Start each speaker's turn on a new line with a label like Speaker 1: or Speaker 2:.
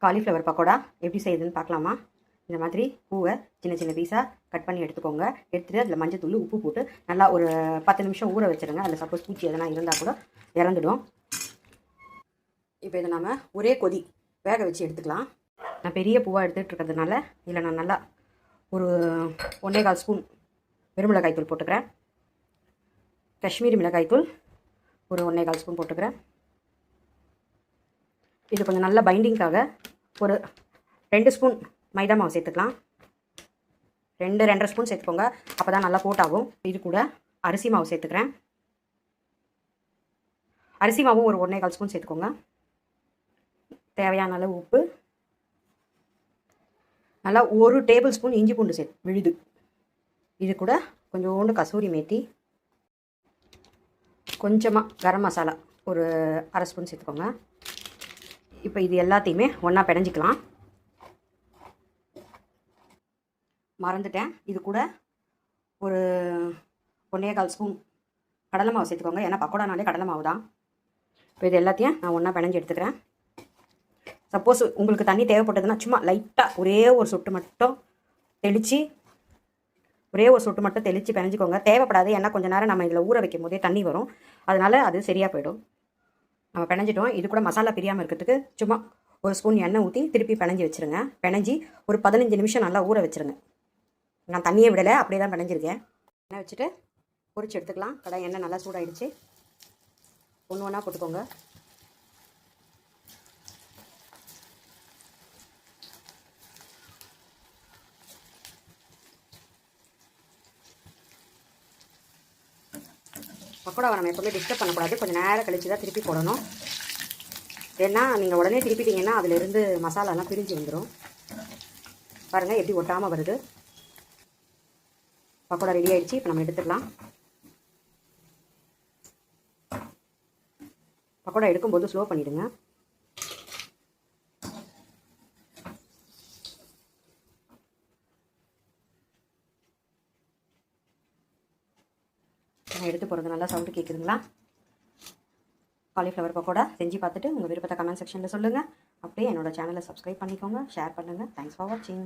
Speaker 1: Cauliflower pakoda எப்படி செய்யுதுன்னு பார்க்கலாமா? இந்த மாதிரி பூவை சின்ன சின்ன பீஸாக கட் பண்ணி எடுத்துக்கோங்க. எடுத்துகிட்டு அதில் மஞ்சத்தூள் உப்பு போட்டு நல்லா ஒரு 10 நிமிஷம் ஊற வச்சுருங்க. அதில் சப்போஸ் பூச்சி எதனா இருந்தால் கூட இறந்துடும். இப்போ இதை நம்ம ஒரே கொதி வேக வச்சு எடுத்துக்கலாம். நான் பெரிய பூவாக எடுத்துகிட்டு இருக்கிறதுனால இதில் நான் நல்லா ஒரு 1.25 ஸ்பூன் வெறுமிளகாய்த்தூள் போட்டுக்கிறேன். காஷ்மீரி மிளகாய்த்தூள் ஒரு 1.25 ஸ்பூன் போட்டுக்கிறேன். இது கொஞ்சம் நல்ல பைண்டிங்காக ஒரு 2 ஸ்பூன் மைதா மாவு சேர்த்துக்கலாம். 2-2.5 ஸ்பூன் சேர்த்துக்கோங்க, அப்போ தான் நல்லா கோட்டாகும். இது கூட அரிசி மாவு சேர்த்துக்கிறேன். அரிசி மாவும் ஒரு 1.25 ஸ்பூன் சேர்த்துக்கோங்க. தேவையான அளவு உப்பு, நல்லா 1 டேபிள் ஸ்பூன் இஞ்சி பூண்டு விழுது. இது கூட கொஞ்சோண்டு கசூரி மேத்தி, கொஞ்சமாக கரம் மசாலா ஒரு 1/2 ஸ்பூன் சேர்த்துக்கோங்க. இப்போ இது எல்லாத்தையுமே ஒன்றா பிணைஞ்சிக்கலாம். மறந்துட்டேன், இது கூட ஒரு 1.25 ஸ்பூன் கடலை மாவு சேர்த்துக்கோங்க. ஏன்னா பக்கோடானாலே கடலை மாவு தான். இப்போ இது எல்லாத்தையும் நான் ஒன்றா பிணைஞ்சி எடுத்துக்கிறேன். சப்போஸ் உங்களுக்கு தண்ணி தேவைப்பட்டதுன்னா சும்மா லைட்டாக ஒரே ஒரு சொட்டு மட்டும் தெளித்து பிணைஞ்சிக்கோங்க. தேவைப்படாது, ஏன்னா கொஞ்சம் நேரம் நம்ம இதில் ஊற வைக்கும் போதே தண்ணி வரும், அதனால் அது சரியாக போயிடும். நம்ம பிணைஞ்சிட்டோம். இது கூட மசாலா பிரியாமல் இருக்கிறதுக்கு சும்மா ஒரு ஸ்பூன் எண்ணெய் ஊற்றி திருப்பி பிணைஞ்சி வச்சுருங்க. பிணைஞ்சி ஒரு 15 நிமிஷம் நல்லா ஊற வச்சுருங்க. நான் தண்ணியே விடலை, அப்படியே தான் பிணைஞ்சிருக்கேன். எண்ணெய் வச்சுட்டு பொரிச்சு எடுத்துக்கலாம். கடாய் எண்ணெய் நல்லா சூடாகிடுச்சு. ஒன்று ஒன்றா போட்டுக்கோங்க. பக்கோடாவை நம்ம எப்போவுமே டிஸ்டர்ப் பண்ணக்கூடாது. கொஞ்சம் நேரம் கழித்து தான் திருப்பி போடணும். ஏன்னா நீங்கள் உடனே திருப்பிட்டிங்கன்னா அதிலிருந்து மசாலாலாம் பிரிஞ்சு வந்துடும். பாருங்கள் எப்படி ஒட்டாமல் வருது. பக்கோடா ரெடி ஆகிடுச்சு. இப்போ நம்ம எடுத்துடலாம். பக்கோடா எடுக்கும்போது ஸ்லோ பண்ணிவிடுங்க. நான் எடுத்து போகிறது நல்லா சவுண்டு கேட்குதுங்களா? காலிஃப்ளவர் பக்கோடா செஞ்சு பார்த்துட்டு உங்கள் விருப்பத்தை கமெண்ட் செக்ஷனில் சொல்லுங்கள். அப்படியே என்னோடய சேனலை சப்ஸ்கிரைப் பண்ணிக்கோங்க, ஷேர் பண்ணுங்கள். தேங்க்ஸ் ஃபார் வாட்சிங்.